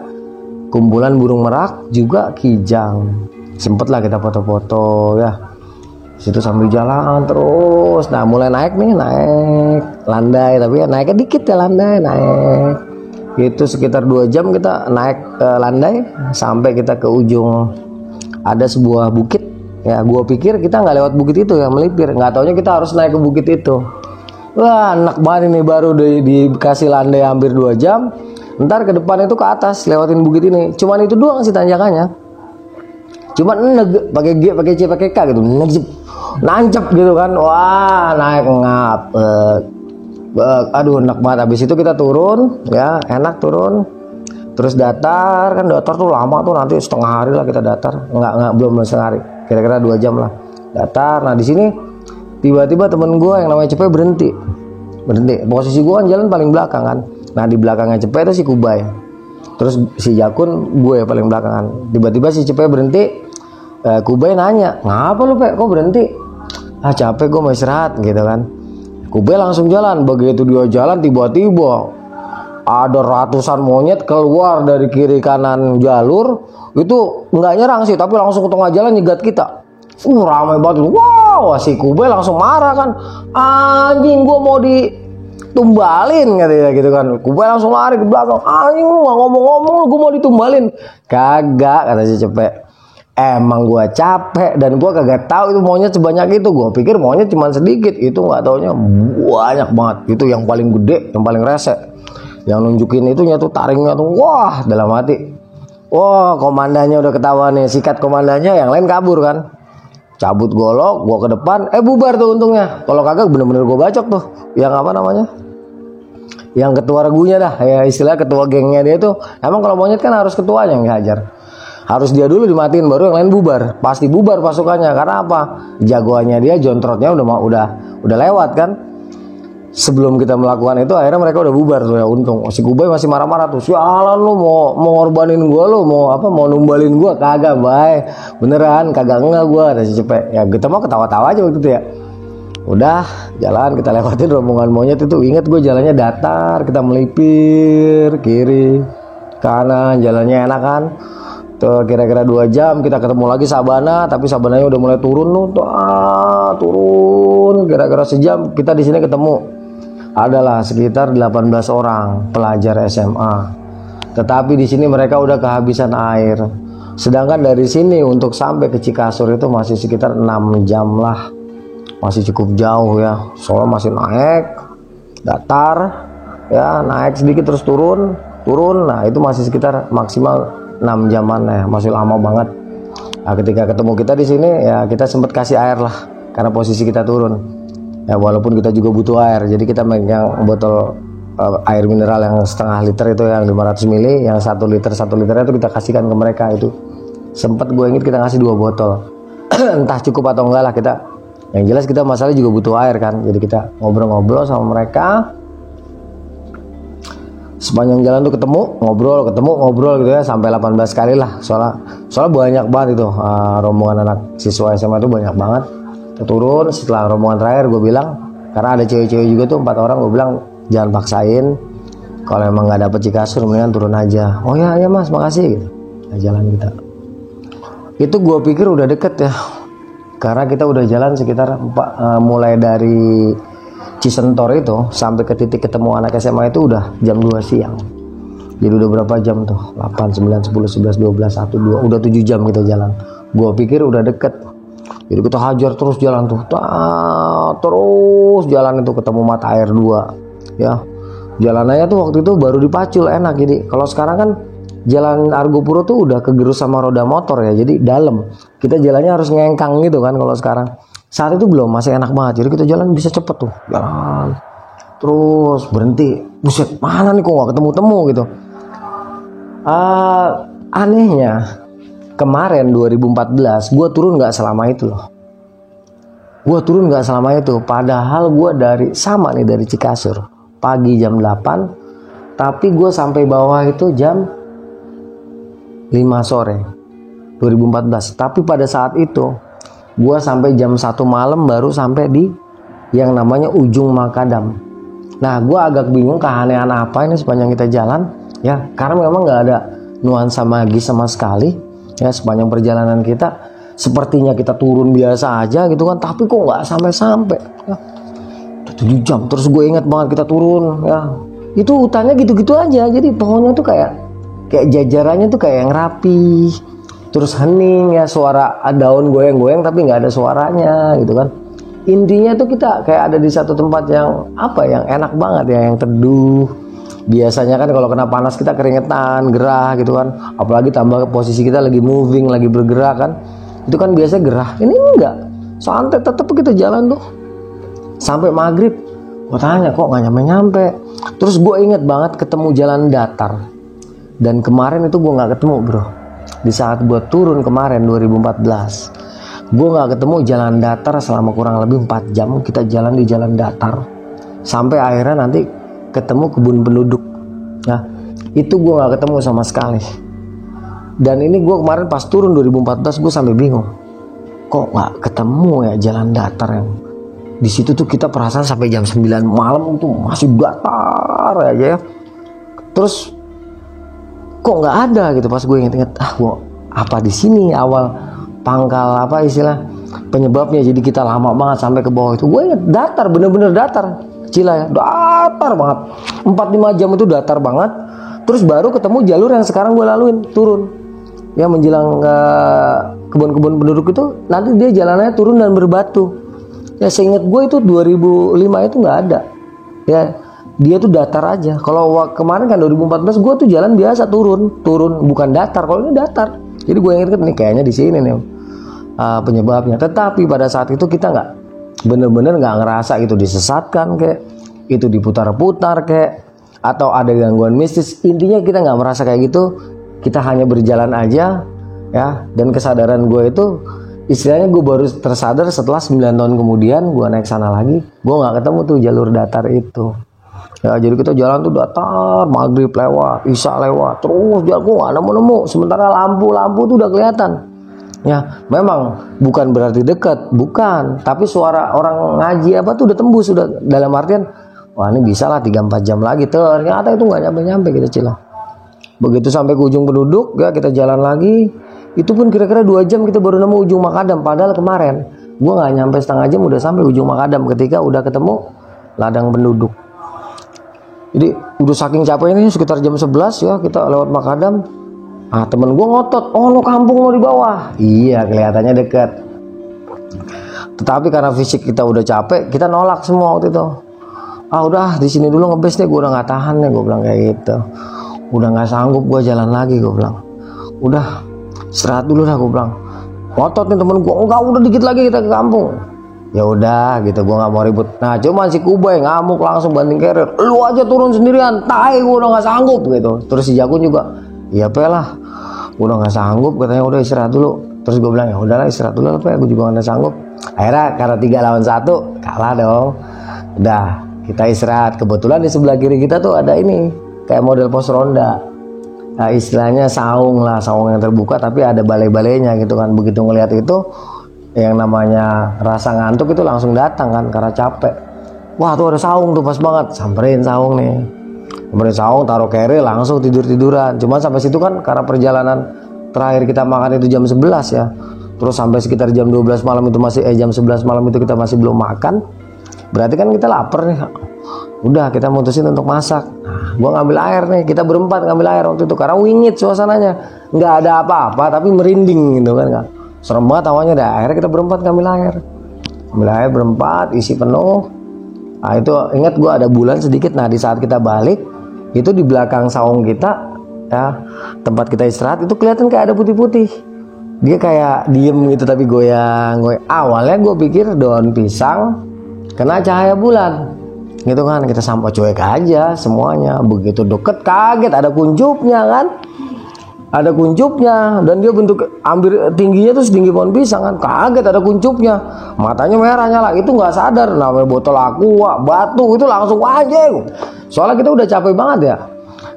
kumpulan burung merak juga kijang. Sempatlah kita foto-foto ya situ sambil jalan terus. Nah mulai naik landai, tapi ya naiknya dikit ya, landai naik itu sekitar 2 jam kita naik landai sampai kita ke ujung ada sebuah bukit. Ya gue pikir kita nggak lewat bukit itu ya, melipir. Nggak taunya kita harus naik ke bukit itu. Wah enak banget ini, baru dikasih landai hampir 2 jam. Ntar ke depan itu ke atas lewatin bukit ini. Cuman itu doang sih tanjakannya. Cuman pakai G, pakai C, pakai K gitu. Nancep gitu kan. Wah naik ngap. Aduh enak banget. Habis itu kita turun ya, enak turun. Terus datar, kan datar tuh lama tuh, nanti setengah hari lah kita datar. Enggak belum setengah hari. Kira-kira 2 jam lah datar. Nah di sini tiba-tiba temen gue yang namanya Cepet berhenti. Posisi gue kan jalan paling belakang kan. Nah di belakangnya Cepet itu si Kubai, terus si Jakun gue paling belakangan. Tiba-tiba si Cepet berhenti. Kubai nanya, ngapa lu Pe kok berhenti? Ah capek gue mau istirahat gitu kan. Kubai langsung jalan. Begitu dia jalan tiba-tiba ada ratusan monyet keluar dari kiri kanan jalur. Itu nggak nyerang sih, tapi langsung ke tengah jalan nyegat kita. Ramai banget. Wow, si Kubai langsung marah kan. Anjing gue mau ditumbalin katanya gitu kan. Kubai langsung lari ke belakang. Anjing lu nggak ngomong-ngomong, gue mau ditumbalin. Kagak, kata si Cepet. Emang gue capek dan gue kagak tahu itu monyet sebanyak itu. Gue pikir monyet cuma sedikit, itu nggak taunya banyak banget. Itu yang paling gede, yang paling rese. Yang nunjukin itunya tuh taringnya tuh, wah dalam hati. Wah komandannya udah ketahuan nih, sikat komandannya, yang lain kabur kan. Cabut golok, gua ke depan, bubar tuh untungnya. Kalau kagak bener-bener gua bacok tuh. Yang apa namanya? Yang ketua regunya dah, ya istilah ketua gengnya dia tuh. Emang kalau monyet kan harus ketuanya yang dihajar. Harus dia dulu dimatiin baru yang lain bubar. Pasti bubar pasukannya, karena apa? Jagoannya dia, jontrotnya udah lewat kan. Sebelum kita melakukan itu akhirnya mereka udah bubar tuh ya, untung. Si Kubai masih marah-marah tuh. Sialan lu mau ngorbanin gua, lu mau numbalin gua? Kagak, Bay. Beneran kagak, enggak gua, ada si Cepet. Ya kita mau ketawa-tawa aja waktu itu ya. Udah jalan kita lewatin rombongan monyet itu. Ingat gue jalannya datar, kita melipir kiri kanan, jalannya enak kan. Tuh kira-kira 2 jam kita ketemu lagi Sabana, tapi Sabananya udah mulai turun tuh. Turun kira-kira sejam kita di sini ketemu. Adalah sekitar 18 orang pelajar SMA. Tetapi di sini mereka udah kehabisan air. Sedangkan dari sini untuk sampai ke Cikasur itu masih sekitar 6 jam lah. Masih cukup jauh ya. Soalnya masih naik, datar, ya naik sedikit terus turun. Nah itu masih sekitar maksimal 6 jaman ya, masih lama banget. Nah, ketika ketemu kita di sini ya kita sempat kasih air lah, karena posisi kita turun. Ya walaupun kita juga butuh air, jadi kita megang botol air mineral yang setengah liter itu, yang 500 ml, yang 1 liternya itu kita kasihkan ke mereka. Itu sempat gue ingat kita ngasih 2 botol. Entah cukup atau enggak lah kita. Yang jelas kita masalah juga butuh air kan, jadi kita ngobrol-ngobrol sama mereka. Sepanjang jalan tuh ketemu ngobrol gitu ya, sampai 18 kali lah. Soalnya banyak banget itu rombongan anak siswa SMA itu banyak banget. Kita turun setelah rombongan terakhir, gue bilang, karena ada cewek-cewek juga tuh 4 orang, gue bilang jangan paksain. Kalau emang nggak dapet Cikasur mendingan turun aja. Oh ya mas makasih gitu. Nah, jalan kita. Itu gue pikir udah deket ya, karena kita udah jalan sekitar mulai dari Cisentor itu sampai ke titik ketemu anak SMA itu udah jam 2 siang. Jadi udah berapa jam tuh? 8, 9, 10, 11, 12, 1, 2. Udah 7 jam kita jalan. Gue pikir udah deket. Jadi kita hajar terus jalan tuh. Terus jalan itu ketemu mata air 2. Ya. Jalanannya tuh waktu itu baru dipacul, enak. Jadi kalau sekarang kan jalan Argopuro tuh udah kegerus sama roda motor ya. Jadi dalam. Kita jalannya harus ngengkang gitu kan kalau sekarang. Saat itu belum, masih enak banget. Jadi kita jalan bisa cepet tuh. Jalan. Terus berhenti. Buset, mana nih kok gak ketemu-temu gitu. Anehnya kemarin 2014 gue turun gak selama itu loh. Gue turun gak selama itu. Padahal gue dari Cikasur pagi jam 8, tapi gue sampai bawah itu jam 5 sore 2014. Tapi pada saat itu gue sampai jam 1 malam baru sampai di yang namanya Ujung Makadam. Nah gue agak bingung keanehan apa ini sepanjang kita jalan ya, karena memang gak ada nuansa magis sama sekali ya sepanjang perjalanan kita. Sepertinya kita turun biasa aja gitu kan, tapi kok nggak sampai ya. 7 jam. Terus gue ingat banget kita turun ya, itu hutannya gitu-gitu aja. Jadi pohonnya tuh kayak jajarannya tuh kayak yang rapi, terus hening ya, suara daun goyang-goyang tapi nggak ada suaranya gitu kan. Intinya tuh kita kayak ada di satu tempat yang apa, yang enak banget ya, yang teduh. Biasanya kan kalau kena panas kita keringetan, gerah gitu kan, apalagi tambah posisi kita lagi moving, lagi bergerak kan, itu kan biasanya gerah. Ini enggak, santai, tetap kita jalan tuh sampai maghrib. Gue tanya kok nggak nyampe-nyampe. Terus gue inget banget ketemu jalan datar, dan kemarin itu gue nggak ketemu bro. Di saat gue turun kemarin 2014, gue nggak ketemu jalan datar selama kurang lebih 4 jam. Kita jalan di jalan datar sampai akhirnya nanti ketemu kebun penduduk. Nah itu gue nggak ketemu sama sekali. Dan ini gue kemarin pas turun 2014 gue sampai bingung, kok nggak ketemu ya jalan datar yang di situ tuh. Kita perasaan sampai jam 9 malam itu masih datar aja ya. Terus kok nggak ada gitu. Pas gue inget-inget, gua apa di sini awal pangkal apa istilah penyebabnya, jadi kita lama banget sampai ke bawah itu. Gue inget datar, bener-bener datar, Cila ya, datar banget, 4-5 jam itu datar banget. Terus baru ketemu jalur yang sekarang gue laluin, turun ya menjelang kebun-kebun penduduk itu. Nanti dia jalannya turun dan berbatu ya. Seinget gue itu 2005 itu nggak ada ya, dia tuh datar aja. Kalau kemarin kan 2014 gue tuh jalan biasa, turun bukan datar. Kalau ini datar, jadi gue inget nih kayaknya di sini nih penyebabnya. Tetapi pada saat itu kita nggak bener-bener nggak ngerasa itu disesatkan kayak itu, diputar-putar kayak atau ada gangguan mistis. Intinya kita nggak merasa kayak gitu. Kita hanya berjalan aja ya. Dan kesadaran gue itu istilahnya gue baru tersadar setelah 9 tahun kemudian gue naik sana lagi. Gue nggak ketemu tuh jalur datar itu ya. Jadi kita jalan tuh datar, maghrib lewat, isya lewat, terus jalan gue nggak nemu-nemu. Sementara lampu tuh udah kelihatan ya. Memang bukan berarti dekat, bukan, tapi suara orang ngaji apa tuh udah tembus, udah dalam artian wah ini bisa lah 3-4 jam lagi. Ternyata itu nggak nyampe-nyampe kita Cila. Begitu sampai ke ujung penduduk ya, kita jalan lagi. Itu pun kira-kira 2 jam kita baru nemu ujung makadam. Padahal kemarin gue nggak nyampe setengah jam udah sampai ujung makadam ketika udah ketemu ladang penduduk. Jadi udah saking capek ini, sekitar jam 11 ya kita lewat makadam. Temen gue ngotot, lo kampung lo di bawah. Iya kelihatannya dekat. Tetapi karena fisik kita udah capek, kita nolak semua waktu itu. Udah di sini dulu ngebes deh, gue udah nggak tahan deh, gue bilang kayak gitu. Udah nggak sanggup gue jalan lagi, gue bilang. Udah istirahat dulu dah, gue bilang. Ngotot nih temen gue, enggak udah dikit lagi kita ke kampung. Ya udah gitu, gue nggak mau ribut. Nah cuman si Kubai ngamuk langsung banting carrier. Lu aja turun sendirian, tai gue udah nggak sanggup gitu. Terus si Jakun juga, iya pelah, udah nggak sanggup katanya, udah istirahat dulu. Terus gue bilang ya udahlah istirahat dulu apa ya, gue juga nggak sanggup. Akhirnya karena 3 lawan 1 kalah dong. Udah kita istirahat. Kebetulan di sebelah kiri kita tuh ada ini kayak model pos ronda. Nah, istilahnya saung lah, saung yang terbuka tapi ada balai-balainya gitu kan. Begitu ngelihat itu, yang namanya rasa ngantuk itu langsung datang kan karena capek. Wah tuh ada saung tuh pas banget, samperin saung nih. Samperin saung, taruh carrier, langsung tidur-tiduran. Cuman sampai situ kan karena perjalanan terakhir kita makan itu jam 11 ya. Terus sampai sekitar jam 12 malam itu masih jam 11 malam itu kita masih belum makan. Berarti kan kita lapar nih. Udah kita mutusin untuk masak. Nah, gua ngambil air nih, kita berempat ngambil air waktu itu karena wingit suasananya. Nggak ada apa-apa tapi merinding gitu kan. Serem banget awalnya dah. Akhirnya kita berempat ngambil air. Ambil air berempat, isi penuh. Nah itu ingat gua ada bulan sedikit. Nah di saat kita balik, itu di belakang saung kita ya, tempat kita istirahat itu kelihatan kayak ada putih-putih. Dia kayak diem gitu tapi goyang. Awalnya gue pikir daun pisang kena cahaya bulan gitu kan. Kita sampai cuek aja semuanya. Begitu deket kaget ada kuncupnya kan. Ada kuncupnya dan dia bentuk hampir tingginya tuh setinggi pohon pisang kan. Kaget ada kuncupnya. Matanya merah nyala. Itu nggak sadar namanya botol aqua, batu itu langsung aja. Soalnya kita udah capek banget ya.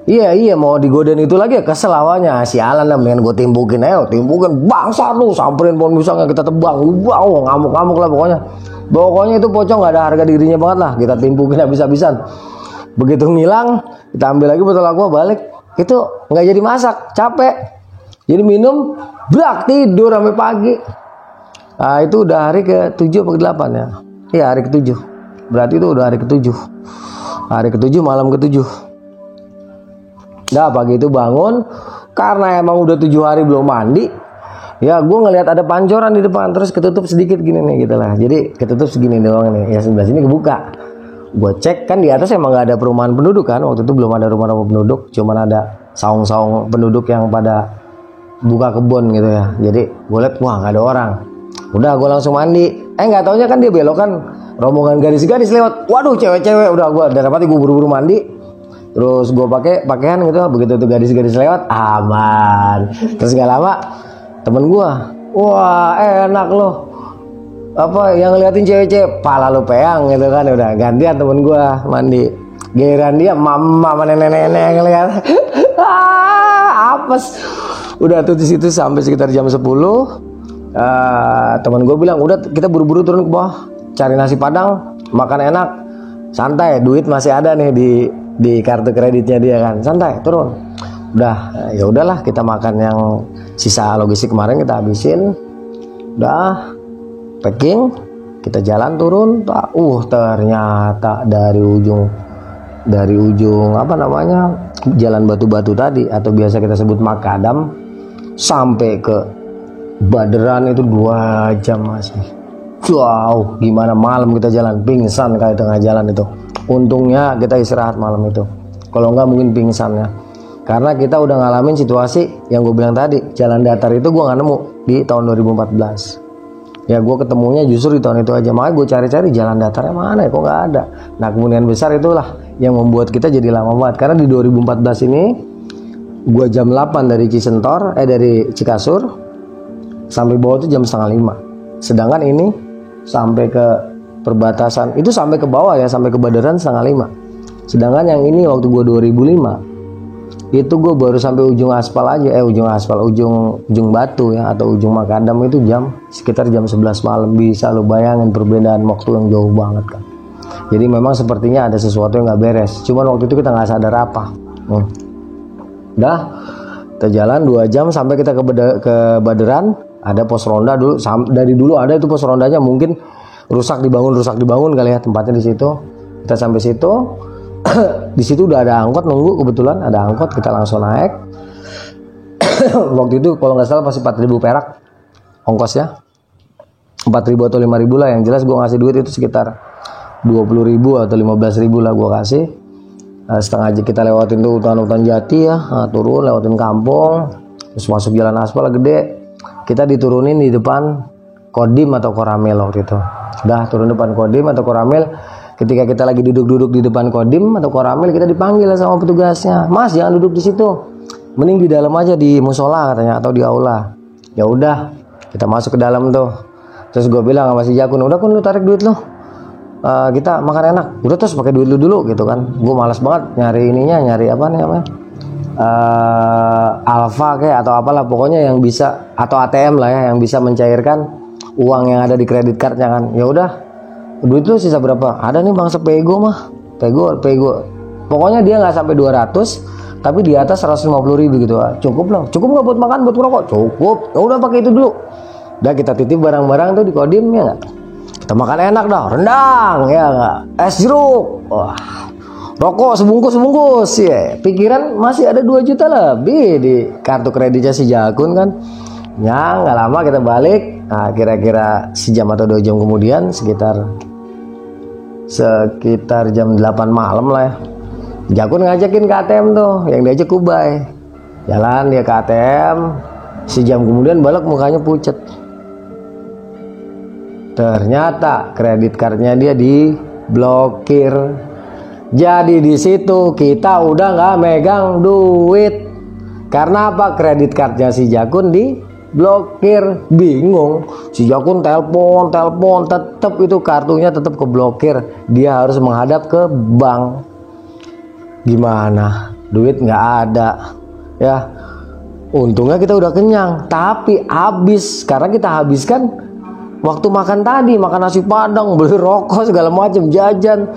Iya mau digodain itu lagi ya, kesel awalnya. Sialan lah, mendingan gue timbukin aja. Timbukin bangsa lu, samperin pohon pisangnya kita tebang. Wow, ngamuk-ngamuk lah pokoknya. Pokoknya itu pocong gak ada harga dirinya banget lah. Kita timbukin habis-habisan. Begitu ngilang, kita ambil lagi botol aqua, balik. Itu gak jadi masak, capek. Jadi minum, blak, tidur sampai pagi. Nah itu udah hari ke-7 atau ke-8 ya. Iya hari ke-7. Berarti itu udah hari ke-7. Hari ke-7 malam ke-7. Nah pagi itu bangun, karena emang udah 7 hari belum mandi. Ya gue ngelihat ada pancoran di depan, terus ketutup sedikit gini nih gitu lah. Jadi ketutup segini doang nih. Ya sebelah sini kebuka. Gue cek kan di atas emang nggak ada perumahan penduduk kan. Waktu itu belum ada rumah-rumah penduduk, cuman ada saung-saung penduduk yang pada buka kebun gitu ya. Jadi gue lihat wah nggak ada orang. Udah gue langsung mandi. Nggak taunya kan dia belokan rombongan gadis-gadis lewat. Waduh cewek-cewek. Udah gue dapati gue buru-buru mandi. Terus gue pakai pakaian gitu. Begitu tuh gadis-gadis lewat aman. Terus nggak lama temen gua, wah enak loh, apa yang ngeliatin cewek-cewek, pala lu peang gitu kan. Udah gantian temen gua mandi, giliran dia mama sama nenek-nenek ngeliat. Apes. Udah tuh di situ sampai sekitar jam 10. Temen gua bilang udah kita buru-buru turun ke bawah cari nasi padang, makan enak, santai, duit masih ada nih di kartu kreditnya dia kan, santai turun. Udah ya udahlah kita makan yang sisa logistik kemarin kita habisin. Udah packing, kita jalan turun. Ternyata dari ujung apa namanya jalan batu-batu tadi atau biasa kita sebut makadam sampai ke Baderan itu 2 jam masih. Wow, gimana malam kita jalan, pingsan kayak tengah jalan itu. Untungnya kita istirahat malam itu. Kalau enggak mungkin pingsan ya. Karena kita udah ngalamin situasi yang gue bilang tadi, jalan datar itu gue nggak nemu di tahun 2014. Ya gue ketemunya justru di tahun itu aja. Makanya gue cari-cari jalan datarnya mana ya, kok nggak ada. Nah kemudian besar itulah yang membuat kita jadi lama banget. Karena di 2014 ini gue jam 8 dari dari Cikasur sampai bawah itu jam setengah 5. Sedangkan ini sampai ke perbatasan itu sampai ke bawah ya, sampai ke Baderan setengah 5. Sedangkan yang ini waktu gue 2005 itu gue baru sampai ujung aspal aja, ujung batu ya atau ujung makadam itu sekitar jam 11 malam. Bisa lo bayangin perbedaan waktu yang jauh banget kan. Jadi memang sepertinya ada sesuatu yang nggak beres. Cuman waktu itu kita nggak sadar apa. Udah kita jalan 2 jam sampai kita ke Baderan. Ada pos ronda dulu, dari dulu ada itu pos rondanya, mungkin rusak dibangun kali ya tempatnya di situ. Kita sampai situ. Di situ udah ada angkot nunggu, kebetulan ada angkot, kita langsung naik. Waktu itu kalau nggak salah masih 4.000 perak ongkosnya, 4.000 atau 5.000 lah. Yang jelas gue ngasih duit itu sekitar 20.000 atau 15.000 lah gue kasih. Setengah aja kita lewatin tuh hutan-hutan jati ya, turun lewatin kampung, terus masuk jalan aspal gede. Kita diturunin di depan Kodim atau Koramil waktu itu. Udah turun depan Kodim atau Koramil. Ketika kita lagi duduk-duduk di depan Kodim atau Koramil, kita dipanggil sama petugasnya, "Mas, jangan duduk di situ. Mending di dalam aja di musola," katanya, atau di aula. Ya udah, kita masuk ke dalam tuh. Terus gue bilang sama si Jakun, "Udah Kun, lu tarik duit lu. Kita makan enak." Udah, terus pakai duit lu dulu gitu kan. Gue malas banget nyari apa nih namanya? Alfa kayak atau apalah pokoknya yang bisa, atau ATM lah ya, yang bisa mencairkan uang yang ada di kredit cardnya kan. Ya udah, duit lu sisa berapa? Ada nih bang sepego mah, pego. Pokoknya dia nggak sampai 200, tapi di atas 150.000 gitu. Cukup lah, cukup nggak buat makan, buat rokok? Cukup. Ya udah pakai itu dulu. Udah kita titip barang-barang tuh di Kodim ya nggak. Kita makan enak dah, rendang ya nggak, es jeruk, wah, rokok sebungkus ya. Pikiran masih ada 2 juta lebih di kartu kreditnya si Jakun kan. Ya nggak lama kita balik. Nah kira-kira sejam atau 2 jam kemudian, sekitar jam 8 malam lah ya, Jakun ngajakin ke ATM tuh, yang diajak Kubai. Jalan dia ke ATM, sejam kemudian balik mukanya pucet. Ternyata kredit cardnya dia diblokir. Jadi di situ kita udah nggak megang duit. Karena apa? Kredit cardnya si Jakun diblokir. Bingung. Si Jakun telepon, tetap itu kartunya tetap keblokir. Dia harus menghadap ke bank. Gimana? Duit nggak ada. Ya, untungnya kita udah kenyang. Tapi habis. Karena kita habiskan waktu makan tadi, makan nasi padang, beli rokok segala macam, jajan.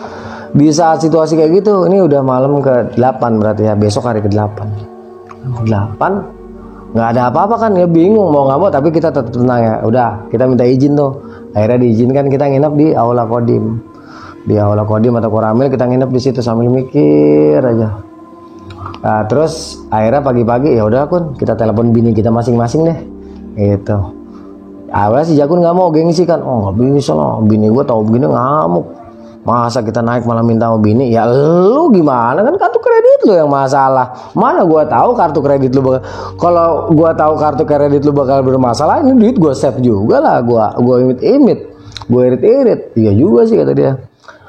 Di saat situasi kayak gitu, ini udah malam ke-8 berarti ya, besok hari ke-8. 8 nggak ada apa-apa kan ya, bingung mau nggak mau, tapi kita tetap tenang ya. Udah, kita minta izin tuh. Akhirnya diizinkan kita nginep di aula Kodim. Di aula Kodim atau Koramil kita nginep di situ sambil mikir aja. Nah, terus akhirnya pagi-pagi ya udah Kun, kita telepon bini kita masing-masing deh. gitu. Awalnya si Jakun nggak mau, gengsi kan, oh nggak bisa loh, bini gue tahu begini ngamuk, masa kita naik malah minta sama bini. Ya lu gimana, kan kartu kredit lu yang masalah, mana gue tahu kartu kredit lu bakal, kalau gue tahu kartu kredit lu bakal bermasalah, ini duit gue save juga lah, gue imit-imit, gue irit-irit. Iya juga sih kata dia.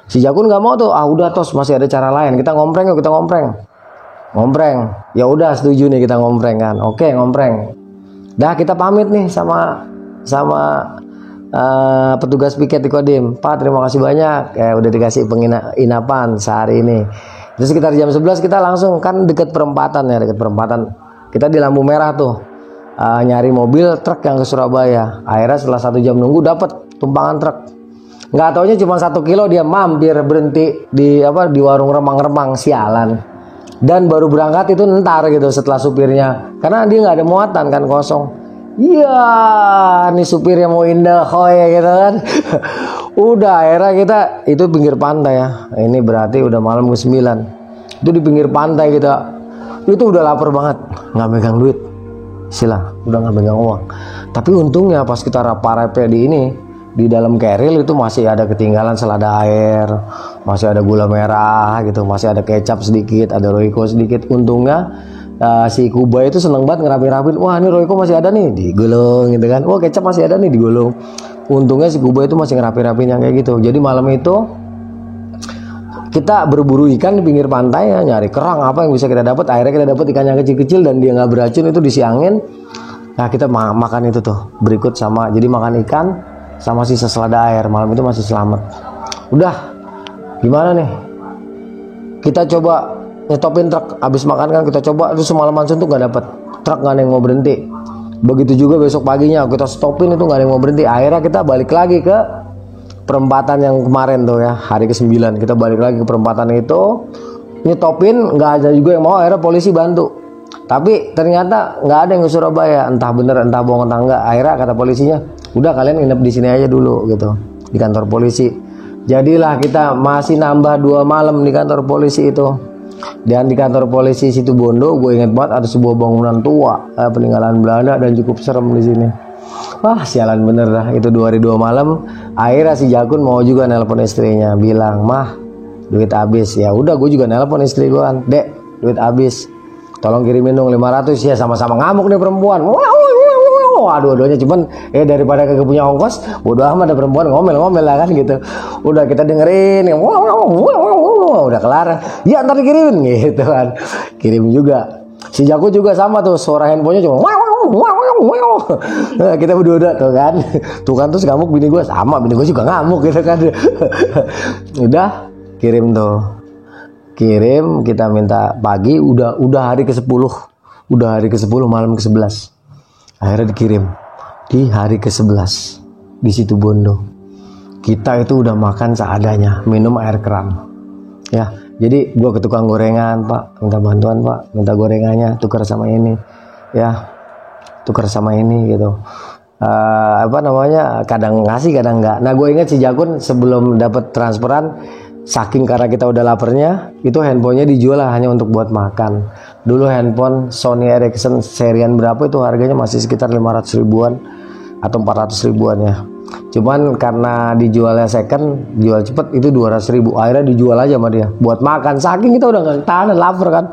Si Jakun nggak mau tuh, ah udah tos, masih ada cara lain, kita ngompreng yuk, kita ngompreng. Ya udah setuju nih, kita ngompreng kan, oke ngompreng. Dah kita pamit nih sama petugas piket di Kodim. Pak terima kasih banyak, udah dikasih penginapan sehari ini. Terus sekitar jam 11 kita langsung, kan deket perempatan ya, deket perempatan kita di lampu merah tuh, nyari mobil truk yang ke Surabaya. Akhirnya setelah 1 jam nunggu dapet tumpangan truk. Nggak taunya cuma 1 kilo, dia mampir berhenti di warung remang-remang, sialan. Dan baru berangkat itu ntar gitu setelah supirnya, karena dia nggak ada muatan kan, kosong. Iya, nih supirnya mau indah ya gitu kan. Udah akhirnya kita itu pinggir pantai ya. Ini berarti udah malam ke-9. Itu di pinggir pantai kita. Itu udah lapar banget, nggak megang duit. Sila, udah nggak megang uang. Tapi untungnya pas kita rapa-rapa di dalam keril itu masih ada ketinggalan selada air, masih ada gula merah gitu, masih ada kecap sedikit, ada Royco sedikit. Untungnya si Kuba itu seneng banget ngerapi-rapin. Wah ini Royco masih ada nih, digulung gitu kan. Wah kecap masih ada nih, digulung. Untungnya si Kuba itu masih ngerapi-rapin yang kayak gitu. Jadi malam itu kita berburu ikan di pinggir pantai ya, nyari kerang apa yang bisa kita dapat. Akhirnya kita dapat ikan yang kecil-kecil dan dia nggak beracun, itu disiangin. Nah kita makan itu tuh berikut sama, jadi makan ikan sama sisa selada air. Malam itu masih selamat. Udah gimana nih, kita coba nyetopin truk. Abis makan kan kita coba, itu semalaman suntuk nggak dapet truk, nggak ada yang mau berhenti. Begitu juga besok paginya kita stopin, itu nggak ada yang mau berhenti. Akhirnya kita balik lagi ke perempatan yang kemarin tuh ya, hari ke-9 kita balik lagi ke perempatan itu, nyetopin, nggak ada juga yang mau. Akhirnya polisi bantu, tapi ternyata nggak ada yang ke Surabaya, entah bener entah bohong entah enggak. Akhirnya kata polisinya, udah kalian nginep di sini aja dulu gitu, di kantor polisi. Jadilah kita masih nambah 2 malam di kantor polisi itu. Dan di kantor polisi Situbondo, gue inget banget ada sebuah bangunan tua peninggalan Belanda dan cukup serem di sini. Wah sialan bener dah, itu 2 hari 2 malam. Akhirnya si Jakun mau juga nelpon istrinya, bilang mah duit habis. Ya udah gue juga nelpon istri gue kan, dek duit habis, tolong kirimin dong 500 ya. Sama-sama ngamuk nih perempuan. Aduh-aduhnya, cuman daripada kagak punya ongkos, bodo amat ada perempuan ngomel-ngomel lah kan gitu. Udah kita dengerin, udah kelar, ya ntar dikirimin gitu kan. Kirim juga. Si Jakun juga sama tuh, suara handphonenya cuma nah, kita berdua tuh kan. Tuh kan terus ngamuk bini gue, sama bini gue juga ngamuk gitu kan. Udah kirim tuh. Kirim, kita minta pagi, udah hari ke-10. Udah hari ke-10 malam ke-11. Akhirnya dikirim di hari ke-11 di Situbondo. Kita itu udah makan seadanya, minum air keran. Ya, jadi gua ke tukang gorengan, Pak, minta bantuan, Pak, minta gorengannya tukar sama ini. Ya, tukar sama ini gitu. Kadang ngasih, kadang enggak. Nah, gue ingat si Jakun sebelum dapat transferan, saking karena kita udah lapernya, itu handphonenya dijual hanya untuk buat makan. Dulu handphone Sony Ericsson serian berapa itu harganya masih sekitar 500 ribuan atau 400 ribuan ya. Cuman karena dijualnya second, jual cepet, itu 200 ribu. Akhirnya dijual aja sama dia buat makan. Saking kita udah nggak tahan, lapar kan.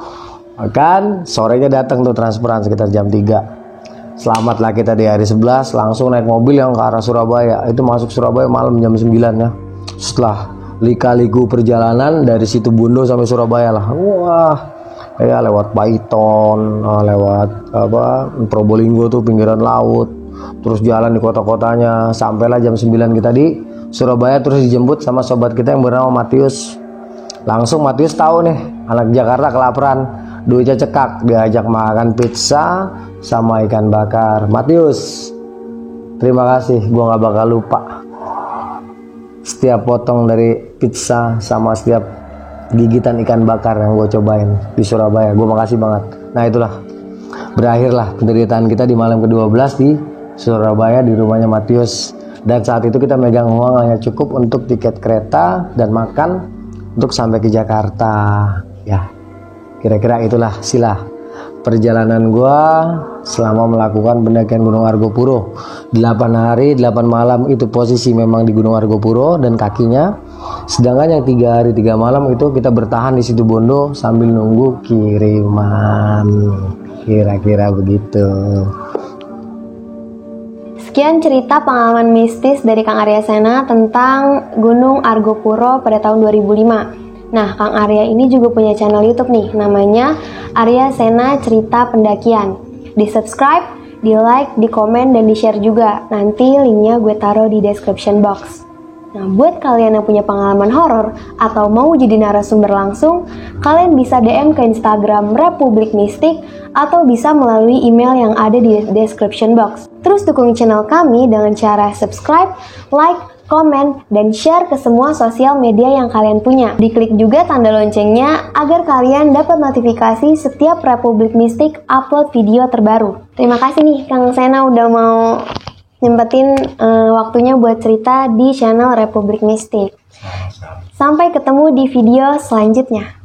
Makan, sorenya datang tuh transferan sekitar jam 3. Selamatlah kita di hari 11, langsung naik mobil yang ke arah Surabaya. Itu masuk Surabaya malam jam 9 ya. Setelah lika-liku perjalanan dari Situbondo sampai Surabaya lah. Wah, ya lewat Paiton, lewat Probolinggo tuh pinggiran laut, terus jalan di kota-kotanya, sampailah jam 9 kita di Surabaya. Terus dijemput sama sobat kita yang bernama Matius. Langsung Matius tahu nih anak Jakarta kelaparan, duitnya cekak, diajak makan pizza sama ikan bakar. Matius, terima kasih, gua nggak bakal lupa. Setiap potong dari pizza sama setiap gigitan ikan bakar yang gue cobain di Surabaya, gue makasih banget. Nah itulah, berakhirlah penderitaan kita di malam ke-12 di Surabaya di rumahnya Matius. Dan saat itu kita megang uang hanya cukup untuk tiket kereta dan makan untuk sampai ke Jakarta. Ya, kira-kira itulah Sila perjalanan gua selama melakukan pendakian Gunung Argopuro. 8 hari 8 malam itu posisi memang di Gunung Argopuro dan kakinya. Sedangkan yang 3 hari 3 malam itu kita bertahan di Situbondo sambil nunggu kiriman. Kira-kira begitu. Sekian cerita pengalaman mistis dari Kang Arya Sena tentang Gunung Argopuro pada tahun 2005. Nah, Kang Arya ini juga punya channel YouTube nih, namanya Arya Sena Cerita Pendakian. Di-subscribe, di-like, di-komen, dan di-share juga. Nanti linknya gue taruh di description box. Nah, buat kalian yang punya pengalaman horor atau mau jadi narasumber langsung, kalian bisa DM ke Instagram Republik Mistik atau bisa melalui email yang ada di description box. Terus dukung channel kami dengan cara subscribe, like, komen, dan share ke semua sosial media yang kalian punya. Diklik juga tanda loncengnya agar kalian dapat notifikasi setiap Republik Mistik upload video terbaru. Terima kasih nih Kang Sena udah mau nyempetin waktunya buat cerita di channel Republik Mistik. Sampai ketemu di video selanjutnya.